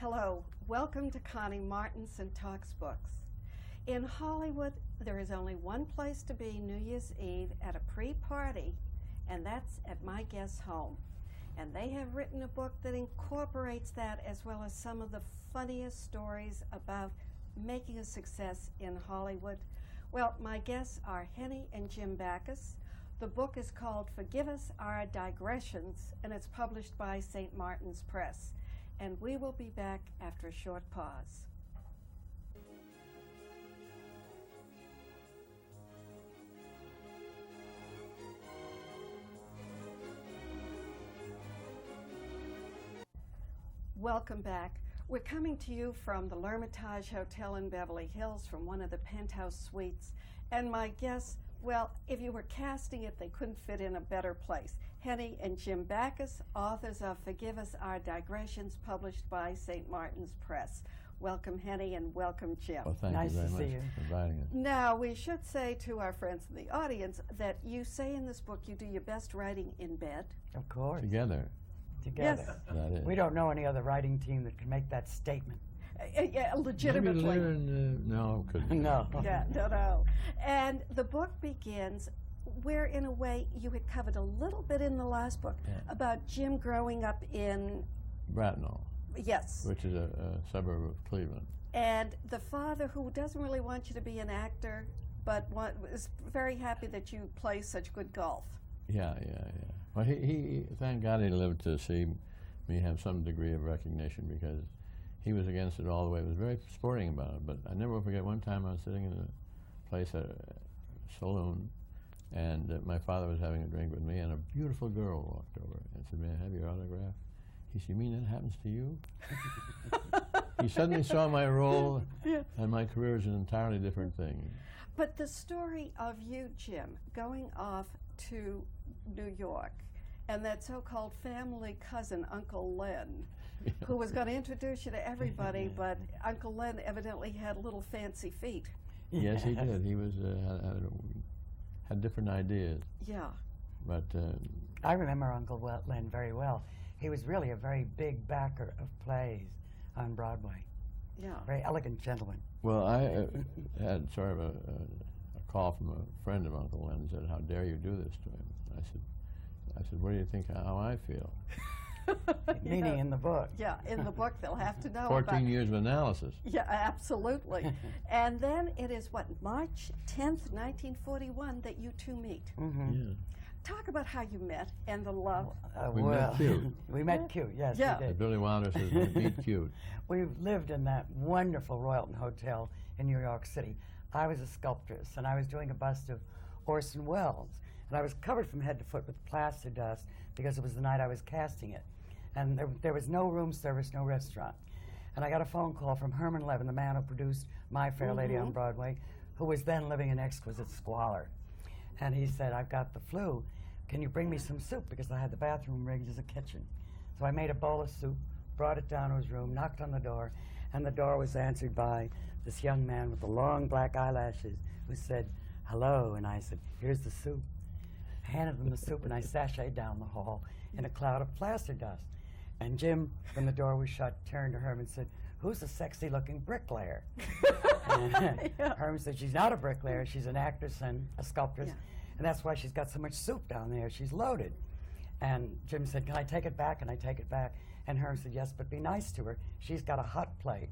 Hello, welcome to Connie Martinson Talks Books. In Hollywood, there is only one place to be New Year's Eve at a pre-party, and that's at my guest's home. And they have written a book that incorporates that, as well as some of the funniest stories about making a success in Hollywood. Well, my guests are Henny and Jim Backus. The book is called Forgive Us Our Digressions, and it's published by St. Martin's Press. And we will be back after a short pause. Welcome back. We're coming to you from the L'Hermitage Hotel in Beverly Hills, from one of the penthouse suites. And my guests, well, if you were casting it, they couldn't fit in a better place. Henny and Jim Backus, authors of Forgive Us Our Digressions, published by St. Martin's Press. Welcome, Henny, and welcome, Jim. Well, thank you very much for inviting us. Now, we should say to our friends in the audience that you say in this book you do your best writing in bed. Of course. Together. Yes. That is. We don't know any other writing team that can make that statement. Yeah, legitimately. Maybe no, couldn't. No. Yeah, no. And the book begins where, in a way, you had covered a little bit in the last book about Jim growing up in Bracknell. Yes. Which is a suburb of Cleveland. And the father, who doesn't really want you to be an actor, but is very happy that you play such good golf. Yeah. Well, he thank God he lived to see me have some degree of recognition, because he was against it all the way. He was very sporting about it. But I never will forget one time I was sitting in a place at a saloon, and my father was having a drink with me, and a beautiful girl walked over and said, "May I have your autograph?" He said, "You mean that happens to you?" He suddenly saw my role, and my career is an entirely different thing. But the story of you, Jim, going off to New York, and that so-called family cousin, Uncle Len, who was going to introduce you to everybody, but Uncle Len evidently had little fancy feet. Yes, he did. He was had different ideas. Yeah. But I remember Uncle Len very well. He was really a very big backer of plays on Broadway. Yeah. Very elegant gentleman. Well, I had sort of a call from a friend of Uncle Len and said, "How dare you do this to him?" I said, "What do you think how I feel?" Meaning in the book. Yeah, in the book they'll have to know 14 years of analysis. Yeah, absolutely. And then it is, what, March 10th, 1941, that you two meet. Mm-hmm. Yeah. Talk about how you met and the love. We met cute. We met cute, yes, Yeah. we did. Billy Wilder says, "We meet cute." We lived in that wonderful Royalton Hotel in New York City. I was a sculptress, and I was doing a bust of Orson Welles. And I was covered from head to foot with plaster dust because it was the night I was casting it. And there was no room service, no restaurant. And I got a phone call from Herman Levin, the man who produced My Fair Lady on Broadway, who was then living in exquisite squalor. And he said, "I've got the flu. Can you bring me some soup?" Because I had the bathroom rigged as a kitchen. So I made a bowl of soup, brought it down to his room, knocked on the door, and the door was answered by this young man with the long black eyelashes who said, "Hello," and I said, "Here's the soup." I handed him the soup, and I sashayed down the hall in a cloud of plaster dust. And Jim, when the door was shut, turned to Herman and said, "Who's the sexy-looking bricklayer?" And Herman said, "She's not a bricklayer. She's an actress and a sculptress, and that's why she's got so much soup down there. She's loaded." And Jim said, "Can I take it back?" And I take it back. And Herman said, "Yes, but be nice to her. She's got a hot plate."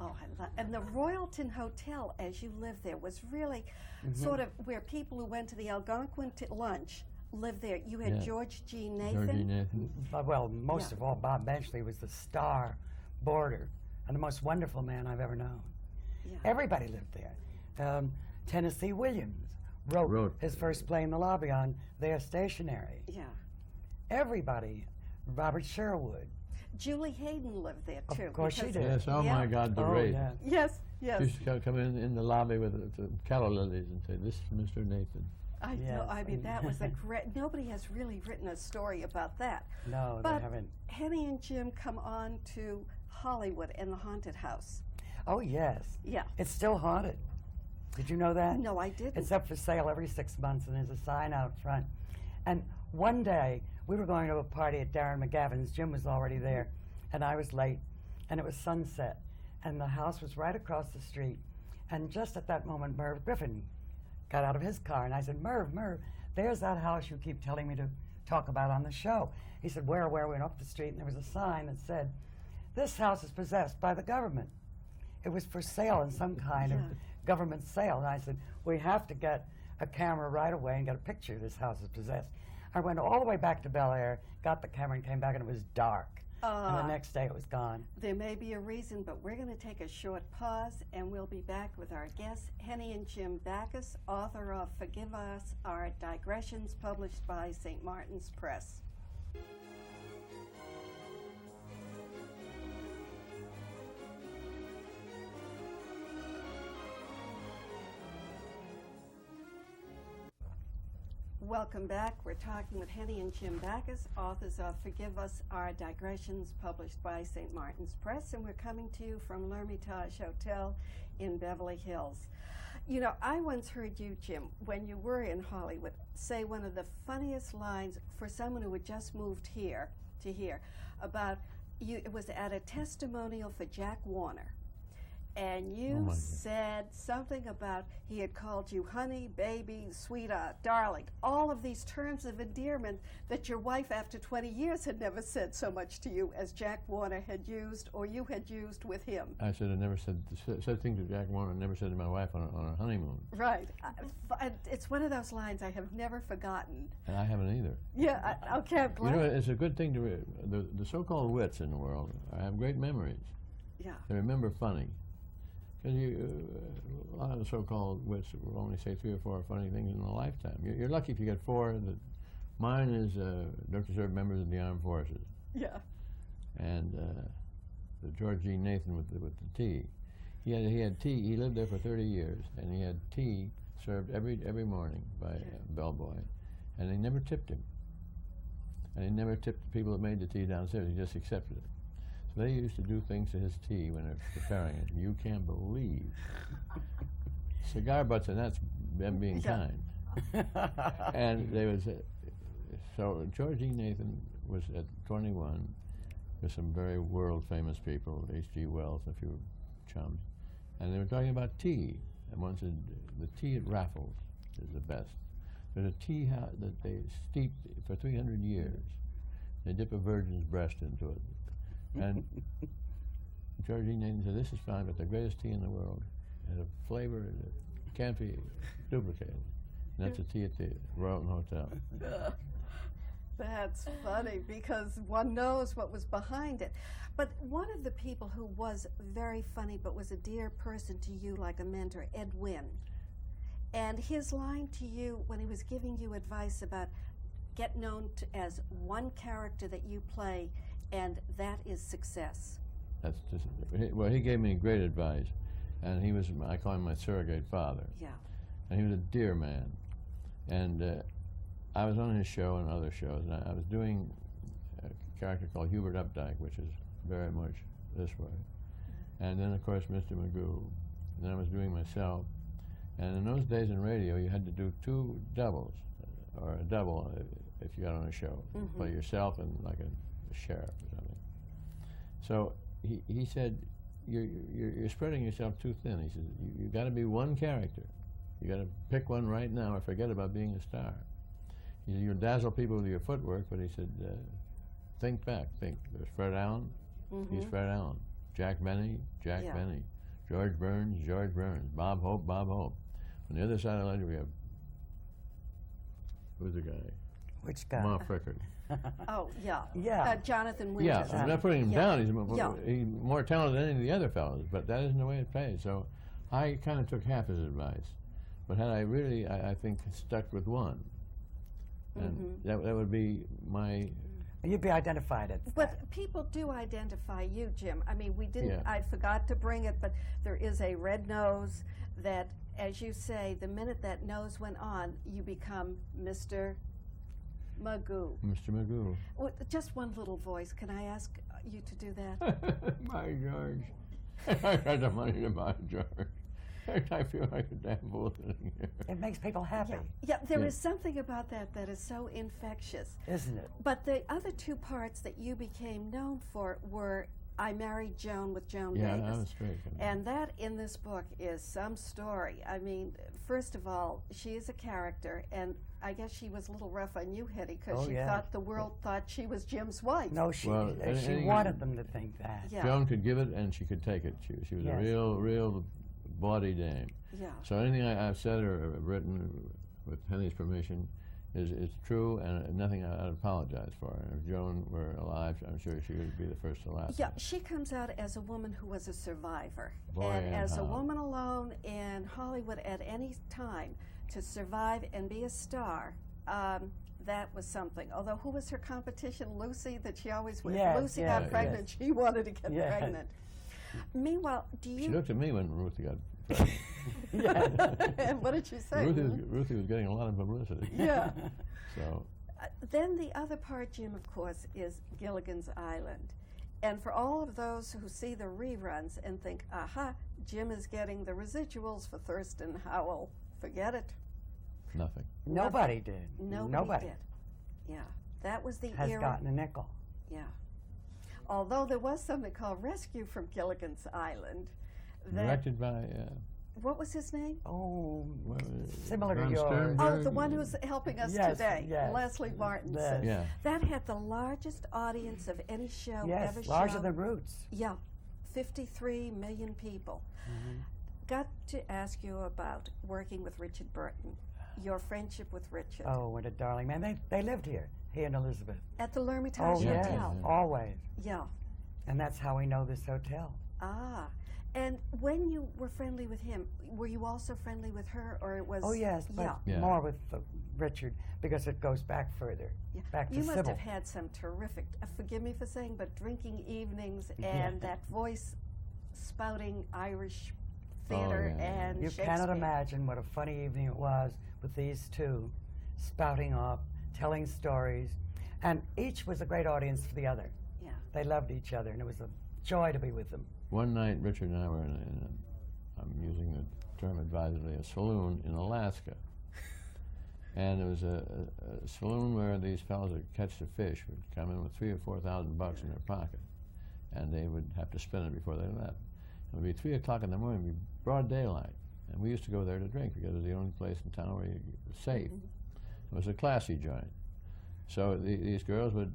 Oh, and the Royalton Hotel, as you lived there, was really sort of where people who went to the Algonquin lunch lived there. You had George G. Nathan. George G. Nathan. Well, most of all, Bob Benchley was the star boarder and the most wonderful man I've ever known. Yeah. Everybody lived there. Tennessee Williams wrote his first play in the lobby on their stationery. Yeah. Everybody. Robert Sherwood. Julie Hayden lived there, too. Of course she did. Yes, oh my God, the rate. Yeah. Yes. She used to come in the lobby with the calla lilies and say, "This is Mr. Nathan." I know. I mean, that was a great... Nobody has really written a story about that. No, but they haven't. Henny and Jim come on to Hollywood and the haunted house. Oh, yes. Yeah. It's still haunted. Did you know that? No, I didn't. It's up for sale every 6 months, and there's a sign out front. And one day, we were going to a party at Darren McGavin's. Jim was already there, and I was late. and it was sunset, and the house was right across the street. And just at that moment, Merv Griffin got out of his car, and I said, Merv, there's that house you keep telling me to talk about on the show. He said, where? We went up the street, and there was a sign that said, this house is possessed by the government. It was for sale in some kind of government sale. And I said, we have to get a camera right away and get a picture of this house is possessed. I went all the way back to Bel Air, got the camera, and came back, and it was dark. And the next day it was gone. There may be a reason, but we're going to take a short pause, and we'll be back with our guests, Henny and Jim Backus, author of Forgive Us, Our Digressions, published by St. Martin's Press. Welcome back. We're talking with Henny and Jim Backus, authors of Forgive Us, Our Digressions, published by St. Martin's Press, and we're coming to you from L'Hermitage Hotel in Beverly Hills. You know, I once heard you, Jim, when you were in Hollywood, say one of the funniest lines for someone who had just moved here to here about you. It was at a testimonial for Jack Warner. And you said something about he had called you honey, baby, sweetheart, darling, all of these terms of endearment that your wife after 20 years had never said so much to you as Jack Warner had used or you had used with him. I said I never said things to Jack Warner I never said to my wife on our honeymoon. Right. It's one of those lines I have never forgotten. And I haven't either. Yeah, okay, I'm glad. You know, it's a good thing to, the so-called wits in the world have great memories. Yeah. They remember funny. Because a lot of the so-called wits will only say 3 or 4 funny things in a lifetime. You're lucky if you get 4. Mine is don't serve members of the armed forces. Yeah. And the George G. Nathan with the tea. He had tea. He lived there for 30 years, and he had tea served every morning by a bellboy, and they never tipped him. And he never tipped the people that made the tea downstairs. He just accepted it. They used to do things to his tea when they were preparing it. You can't believe. Cigar butts, and that's them being kind. And there was, so George E. Nathan was at 21 with some very world-famous people, H.G. Wells, a few chums, and they were talking about tea. And one said, the tea at Raffles is the best. There's a tea house that they steeped for 300 years. They dip a virgin's breast into it. And George E. Nathan said, this is fine, but the greatest tea in the world has a flavor that can't be duplicated. And that's a tea at the Royalton Hotel. That's funny because one knows what was behind it. But one of the people who was very funny but was a dear person to you like a mentor, Ed Wynn. And his line to you when he was giving you advice about get known as one character that you play, and that is success. That's just, well, he gave me great advice, and he was, I call him my surrogate father. Yeah. And he was a dear man. And I was on his show and other shows, and I was doing a character called Hubert Updike, which is very much this way. And then, of course, Mr. Magoo. And then I was doing myself. And in those days in radio, you had to do 2 doubles, or a double if you got on a show. Play yourself and like a sheriff or something. So he said, you're spreading yourself too thin. He said, you got to be one character. You got to pick one right now or forget about being a star. He said, you'll dazzle people with your footwork, but he said, think back, think. There's Fred Allen, he's Fred Allen. Jack Benny, Jack Benny. George Burns, George Burns. Bob Hope, Bob Hope. On the other side of the ledger, we have, who's the guy? Which guy? Ma Frickard. Oh, yeah. Yeah. Jonathan Winter. Yeah, I'm not putting him down. He's more talented than any of the other fellows, but that isn't the way it pays. So I kind of took half his advice. But had I really, I think, stuck with one, and that would be my... You'd be identified as But people do identify you, Jim. I mean, we didn't, I forgot to bring it, but there is a red nose that, as you say, the minute that nose went on, you become Mr. Magoo. Mr. Magoo. Well, just one little voice. Can I ask you to do that? My George. I got the money to buy George. I feel like a damn fool sitting here. It makes people happy. Yeah, there is something about that that is so infectious. Isn't it? But the other 2 parts that you became known for were I Married Joan with Joan Yeah, Davis. I was straight. And that in this book is some story. I mean, first of all, she is a character, and I guess she was a little rough on you, Henny, because she thought the world thought she was Jim's wife. No, she wanted them to think that. Yeah. Joan could give it and she could take it. She was a real bawdy dame. Yeah. So anything I've said or written with Henny's permission is true, and nothing I'd apologize for. And if Joan were alive, I'm sure she would be the first to laugh. Yeah, she comes out as a woman who was a survivor. Boy, and as how. a woman alone in Hollywood at any time, to survive and be a star, that was something. Although, who was her competition? Lucy, that she always, if Lucy got pregnant, she wanted to get pregnant. Meanwhile, do you... She looked at me when Ruthie got pregnant. And what did she say? Ruthie was getting a lot of publicity. Yeah. So. Then the other part, Jim, of course, is Gilligan's Island. And for all of those who see the reruns and think, aha, Jim is getting the residuals for Thurston Howell, forget it. Nothing. Nobody did. Nobody did. Yeah. That was the Has era. gotten a nickel. Yeah. Although there was something called Rescue from Gilligan's Island. Directed by... what was his name? Oh, well, similar to Von yours. Sternberg. Oh, the one who's helping us Yes, today, yes. Leslie Martinson. Yeah. That had the largest audience of any show Yes, ever larger shown. than Roots. Yeah, 53 million people. Mm-hmm. Got to ask you about working with Richard Burton, your friendship with Richard. Oh, what a darling man. They lived here, he and Elizabeth. At the L'Ermitage Oh, yes, Hotel. always. Yeah. And that's how we know this hotel. Ah. And when you were friendly with him, were you also friendly with her, or it was... Oh, yes, but more with Richard, because it goes back further, back to You must Sybil. have had some terrific, forgive me for saying, but drinking evenings and that voice spouting Irish theater and You Shakespeare. cannot imagine what a funny evening it was with these two spouting up, telling stories, and each was a great audience for the other. Yeah. They loved each other, and it was a joy to be with them. One night, Richard and I were in I'm using the term advisedly, a saloon in Alaska. And it was a saloon where these fellows that catch the fish would come in with $3,000 or $4,000 in their pocket, and they would have to spend it before they left. It would be 3 o'clock in the morning, it would be broad daylight, and we used to go there to drink because it was the only place in town where you was safe. It was a classy joint. So these girls would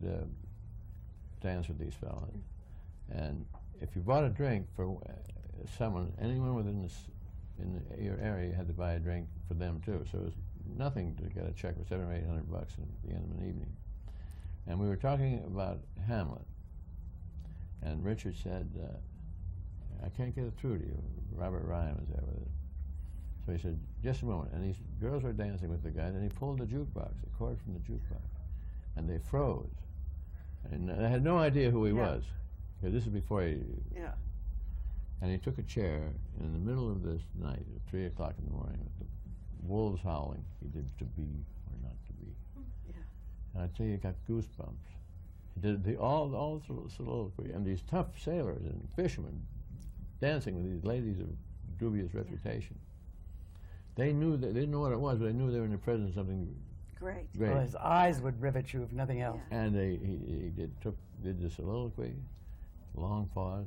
dance with these fellows, and if you bought a drink for anyone within your area, you had to buy a drink for them too. So it was nothing to get a check for $700 or $800 at the end of an evening. And we were talking about Hamlet, and Richard said, "I can't get it through to you." Robert Ryan was there with it. So he said, "Just a moment." And these girls were dancing with the guy, and he pulled the jukebox, the cord from the jukebox, and they froze. And I had no idea who he was. Because this is before he... Yeah. And he took a chair in the middle of this night at 3 o'clock in the morning with the wolves howling. He did To Be or Not to Be. Yeah. And I tell you, he got goosebumps. He did all soliloquy. And these tough sailors and fishermen dancing with these ladies of dubious reputation. They knew that, they didn't know what it was, but they knew they were in the presence of something great. Well, his eyes would rivet you if nothing else. Yeah. And he did the soliloquy, long pause,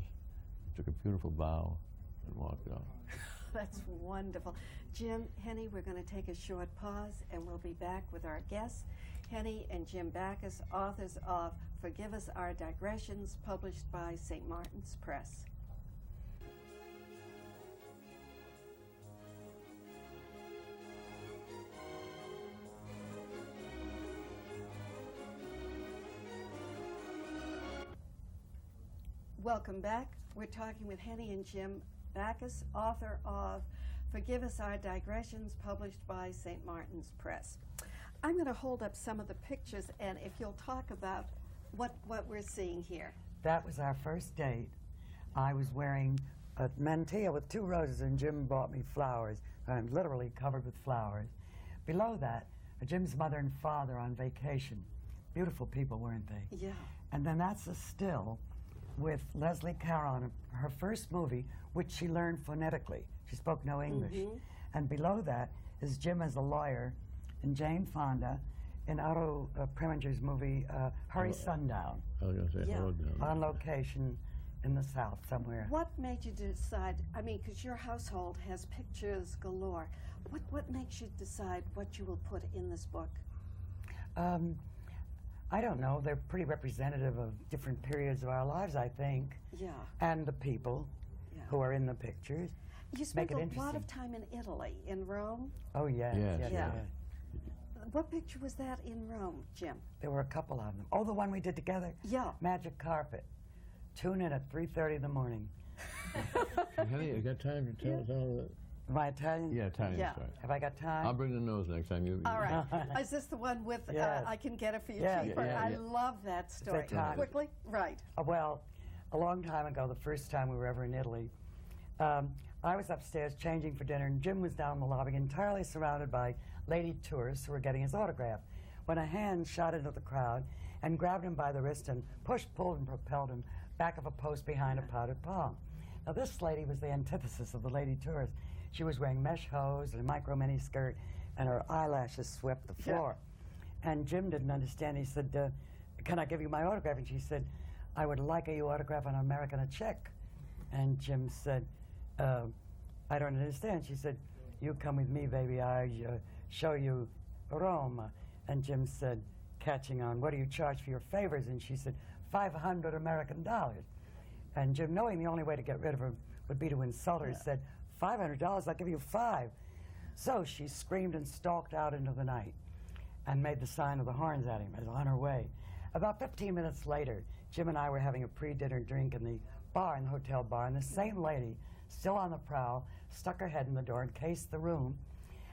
took a beautiful bow, and walked off. That's wonderful. Jim, Henny, we're going to take a short pause, and we'll be back with our guests, Henny and Jim Backus, authors of Forgive Us Our Digressions, published by St. Martin's Press. Welcome back. We're talking with Henny and Jim Backus, author of Forgive Us Our Digressions, published by St. Martin's Press. I'm going to hold up some of the pictures, and if you'll talk about what we're seeing here. That was our first date. I was wearing a mantilla with 2 roses, and Jim bought me flowers. I'm literally covered with flowers. Below that, Jim's mother and father on vacation. Beautiful people, weren't they? Yeah. And then that's a still with Leslie Caron, her first movie, which she learned phonetically. She spoke no English. Mm-hmm. And below that is Jim as a lawyer and Jane Fonda in Otto Preminger's movie, Hurry Sundown, I was going to say, Yeah. hold down. on location in the South somewhere. What made you decide, I mean, because your household has pictures galore, what makes you decide what you will put in this book? I don't know. They're pretty representative of different periods of our lives, I think. Yeah. And the people who are in the pictures. You spent Make it a lot interesting. of time in Italy, in Rome. Oh, yes. Yes, Yeah. yes. What picture was that in Rome, Jim? There were a couple of them. Oh, the one we did together? Yeah. Magic Carpet. Tune in at 3:30 in the morning. Henny, you got time to tell us all that? My Italian? Yeah, Italian Yeah. story. Have I got time? I'll bring the nose next time. You. All right. Is this the one with Yes. I can get it for you Yes. cheaper? Yeah, I yeah. love that story. Italian. Quickly? Right. Well, a long time ago, the first time we were ever in Italy, I was upstairs changing for dinner, and Jim was down in the lobby, entirely surrounded by lady tourists who were getting his autograph, when a hand shot into the crowd and grabbed him by the wrist and pushed, pulled, and propelled him back of a post behind a potted palm. Now, this lady was the antithesis of the lady tourist. She was wearing mesh hose and a micro-mini skirt, and her eyelashes swept the floor. And Jim didn't understand. He said, can I give you my autograph? And she said, I would like a autograph on American a check. And Jim said, I don't understand. She said, you come with me, baby. I show you Rome. And Jim said, catching on, what do you charge for your favors? And she said, $500 American dollars. And Jim, knowing the only way to get rid of her would be to insult her, said, $500, I'll give you 5. So she screamed and stalked out into the night and made the sign of the horns at him as on her way. About 15 minutes later, Jim and I were having a pre-dinner drink in the bar, in the hotel bar, and the same lady, still on the prowl, stuck her head in the door and cased the room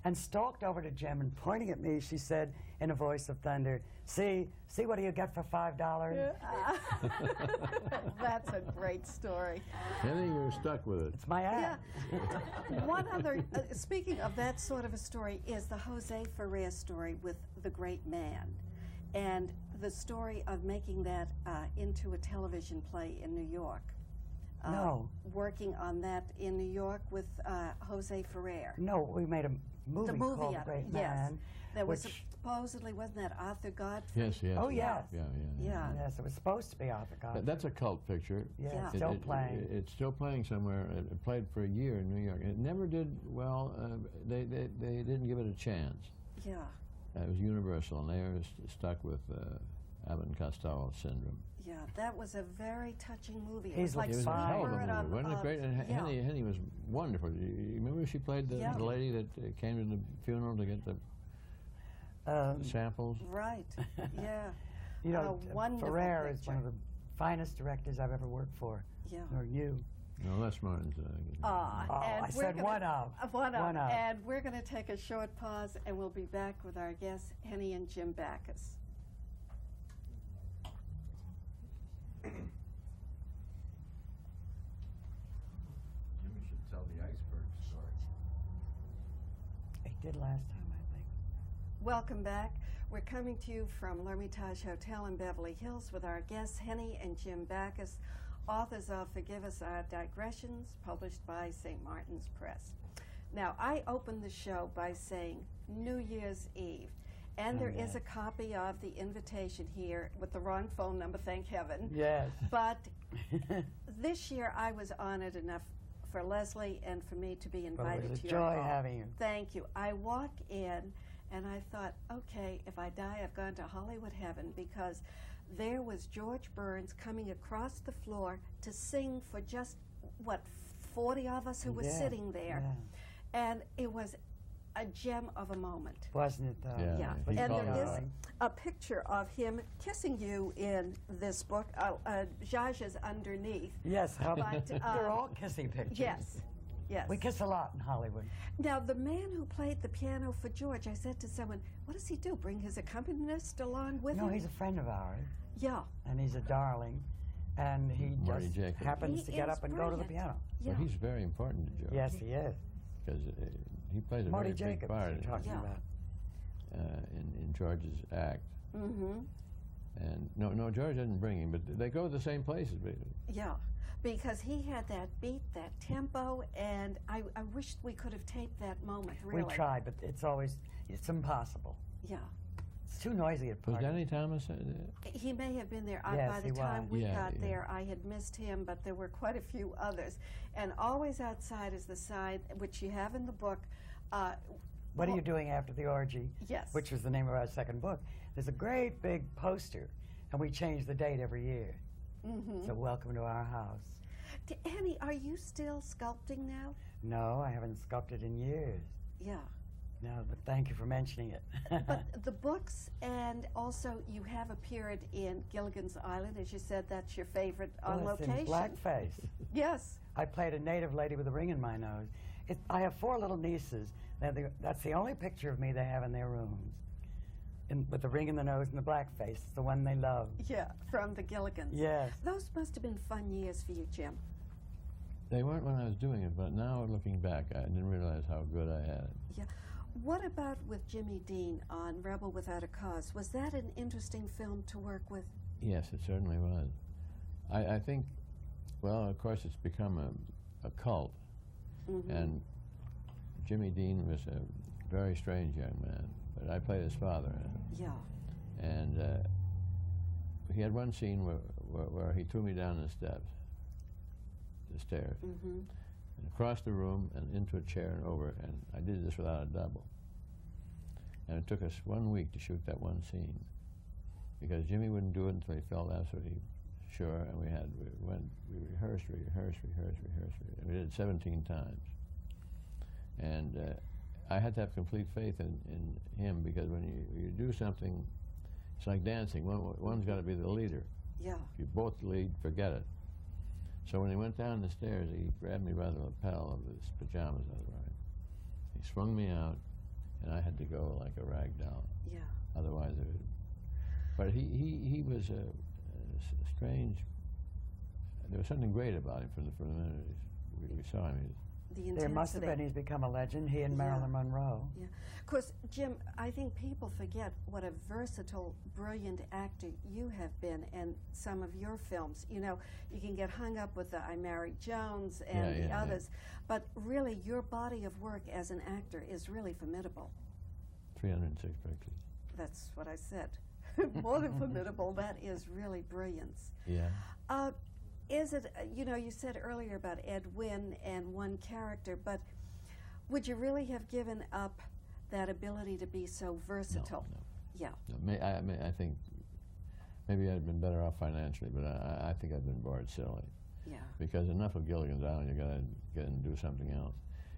and stalked over to Jim, and pointing at me, she said in a voice of thunder, see what do you get for $5? That's a great story. Henny, you're stuck with it. It's my ad. One other, speaking of that sort of a story, is the Jose Ferrer story with The Great Man, and the story of making that into a television play in New York. No. Working on that in New York with Jose Ferrer. No, we made a movie, The movie called of The it, Great yes. Man. That was which- supposedly, wasn't that Arthur Godfrey? Yes, yes. Oh, yeah, yes. Yeah. Yes, it was supposed to be Arthur Godfrey. That's a cult picture. Yeah, Yeah. it's still playing. It's still playing somewhere. It played for a year in New York. It never did well. They didn't give it a chance. Yeah. It was Universal, and they were stuck with Abbott and Costello syndrome. Yeah, that was a very touching movie. It He's was like It was a fine. hell of a Spirit movie, wasn't it of- great? And yeah. Henny was wonderful. You remember she played the Yeah. lady that came to the funeral to get the samples? Right, yeah. You know, wonderful Ferrer is one of picture. the finest directors I've ever worked for. Yeah. Or you. No, Les Martin's. And I said we're one gonna- of. One of. One of. And we're going to take a short pause, and we'll be back with our guests, Henny and Jim Backus. Jimmy should tell the iceberg story. He did last time, I think. Welcome back. We're coming to you from L'Hermitage Hotel in Beverly Hills with our guests, Henny and Jim Backus, authors of Forgive Us Our Digressions, published by St. Martin's Press. Now, I opened the show by saying New Year's Eve, and there is a copy of the invitation here with the wrong phone number, thank heaven. Yes. But this year I was honored enough for Leslie and for me to be Well, invited it was a to your joy home. having you. Thank you. I walk in and I thought, okay, if I die, I've gone to Hollywood heaven, because there was George Burns coming across the floor to sing for just, 40 of us who were Yeah, sitting there. yeah. And it was a gem of a moment. Wasn't it, though? Yeah. Yeah, He and called there it is out. a picture of him kissing you in this book. Zsasz underneath. Yes, how But, they're all kissing pictures. Yes, yes. We kiss a lot in Hollywood. Now, the man who played the piano for George, I said to someone, what does he do? Bring his accompanist along with him? No, he's a friend of ours, Yeah, and he's a darling, and he Marty just Jacobs. happens He to get is up and go to the brilliant. piano. yeah. Well, he's very important to George. Yes, he is. Because he plays a Marty very big Jacobs, part you're talking Yeah. about. in George's act. Mm-hmm. And no, George didn't bring him, but they go to the same places. Yeah, because he had that beat, that tempo, and I wished we could have taped that moment, really. We tried, but it's impossible. Yeah. It's too noisy at Was parties. Danny Thomas? He may have been there. Yes, By the he time was. we Yeah, got yeah. there, I had missed him, but there were quite a few others. And always outside is the sign, which you have in the book. What are you doing after the orgy? Yes. Which was the name of our second book. There's a great big poster, and we change the date every year. Mm-hmm. So welcome to our house. Henny, are you still sculpting now? No, I haven't sculpted in years. Yeah. No, but thank you for mentioning it. But the books, and also you have appeared in Gilligan's Island. As you said, that's your favorite on Well, it's location. in blackface. Yes. I played a native lady with a ring in my nose. I have 4 little nieces. That's the only picture of me they have in their rooms. With the ring in the nose and the blackface, the one they love. Yeah, from the Gilligans. Yes. Those must have been fun years for you, Jim. They weren't when I was doing it, but now looking back, I didn't realize how good I had it. Yeah. What about with Jimmy Dean on Rebel Without a Cause? Was that an interesting film to work with? Yes, it certainly was. I think, well, of course, it's become a cult, Mm-hmm. and Jimmy Dean was a very strange young man, but I played his father in it. Yeah. And he had one scene where he threw me down the stairs, Mm-hmm. and across the room and into a chair and over, and I did this without a double. And it took us 1 week to shoot that one scene, because Jimmy wouldn't do it until he felt absolutely sure, and we rehearsed, and we did it 17 times. And I had to have complete faith in him, because when you do something, it's like dancing. One's got to be the leader. Yeah. If you both lead, forget it. So when he went down the stairs, he grabbed me by the lapel of his pajamas I was wearing. He swung me out, and I had to go like a rag doll. Yeah. Otherwise, it would. But he was a strange. There was something great about him from the minute we saw him. The intensity. There must have been. He's become a legend. He and Yeah. Marilyn Monroe. Yeah. Of course, Jim, I think people forget what a versatile, brilliant actor you have been in some of your films. You know, you can get hung up with the I Married Jones and the others, but really your body of work as an actor is really formidable. 306 pictures. That's what I said. More than formidable, that is really brilliance. Yeah. Is it, you know, you said earlier about Ed Wynn and one character, but would you really have given up that ability to be so versatile? No. Yeah. No, I think maybe I'd been better off financially, but I think I've been bored silly. Yeah. Because enough of Gilligan's Island, you got to get and do something else.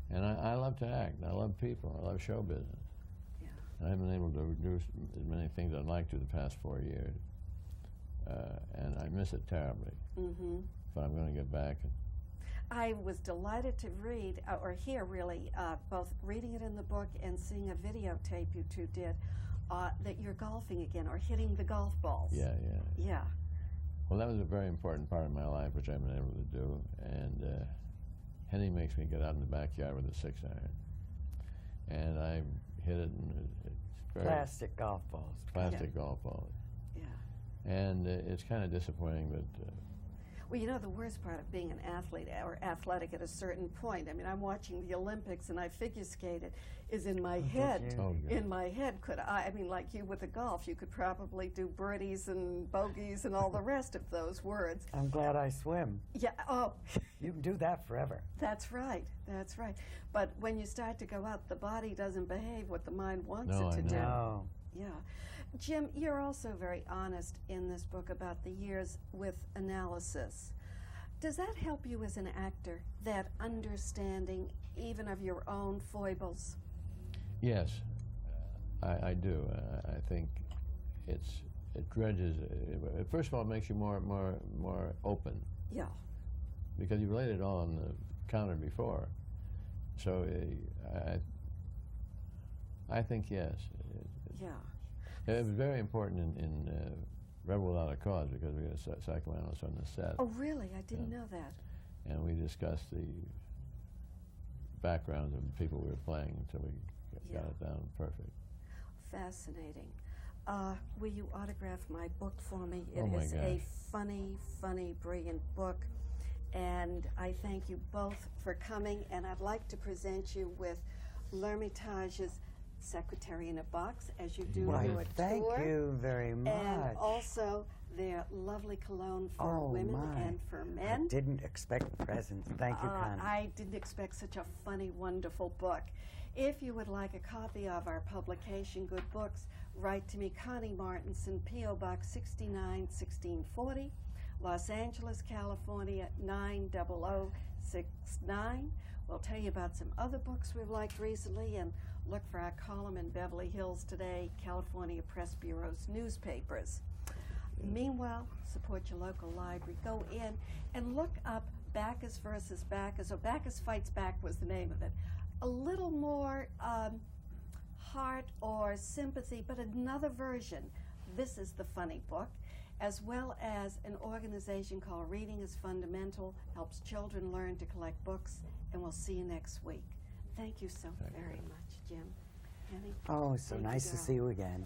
And I love to act. I love people. I love show business. Yeah. And I haven't been able to do as many things I'd like to the past 4 years. And I miss it terribly. Mm-hmm. But I'm going to get back. I was delighted to read, or hear really, both reading it in the book and seeing a videotape you two did, that you're golfing again, or hitting the golf balls. Yeah. Yeah. Well, that was a very important part of my life, which I've been able to do. And Henny makes me get out in the backyard with a 6-iron. And I hit it, and it's very Plastic golf balls. plastic golf balls. Yeah. And it's kind of disappointing, but Well, you know, the worst part of being an athlete or athletic at a certain point, I mean, I'm watching the Olympics and I figure skated, is in my head. you? Oh, yeah. In my head, I mean, like you with the golf, you could probably do birdies and bogeys and all the rest of those words. I'm glad I swim. Yeah, oh, You can do that forever. that's right, that's right. But when you start to go out, the body doesn't behave what the mind wants No, it I to know. do. No. Yeah. Jim, you're also very honest in this book about the years with analysis. Does that help you as an actor, that understanding even of your own foibles? yes, I do. I think it dredges. First of all, it makes you more open, Yeah. because because you've laid it all on the counter before. So I think yes. Yeah. It was very important in Rebel Without a Cause, because we had a psychoanalyst on the set. Oh, really? I didn't know that. And we discussed the backgrounds of the people we were playing until we got Yeah. it down perfect. Fascinating. Will you autograph my book for me? Oh, It my is a gosh. funny, brilliant book. And I thank you both for coming. And I'd like to present you with L'Ermitage's secretary in a box, as you do Why, through a thank tour. you very much. And also their lovely cologne for Oh, women my. and for men. I didn't expect presents. Thank you, Connie. I didn't expect such a funny, wonderful book. If you would like a copy of our publication, Good Books, write to me, Connie Martinson, P.O. Box 69, 1640, Los Angeles, California, 90069. We'll tell you about some other books we've liked recently, and look for our column in Beverly Hills Today, California Press Bureau's newspapers. Meanwhile, support your local library. Go in and look up Backus versus Backus, or Backus Fights Back was the name of it. A little more heart or sympathy, but another version. This is the funny book, as well as an organization called Reading is Fundamental, helps children learn to collect books, and we'll see you next week. Thank you so very much, Jim. Henny? Oh, so Thank you, nice to girl. see you again.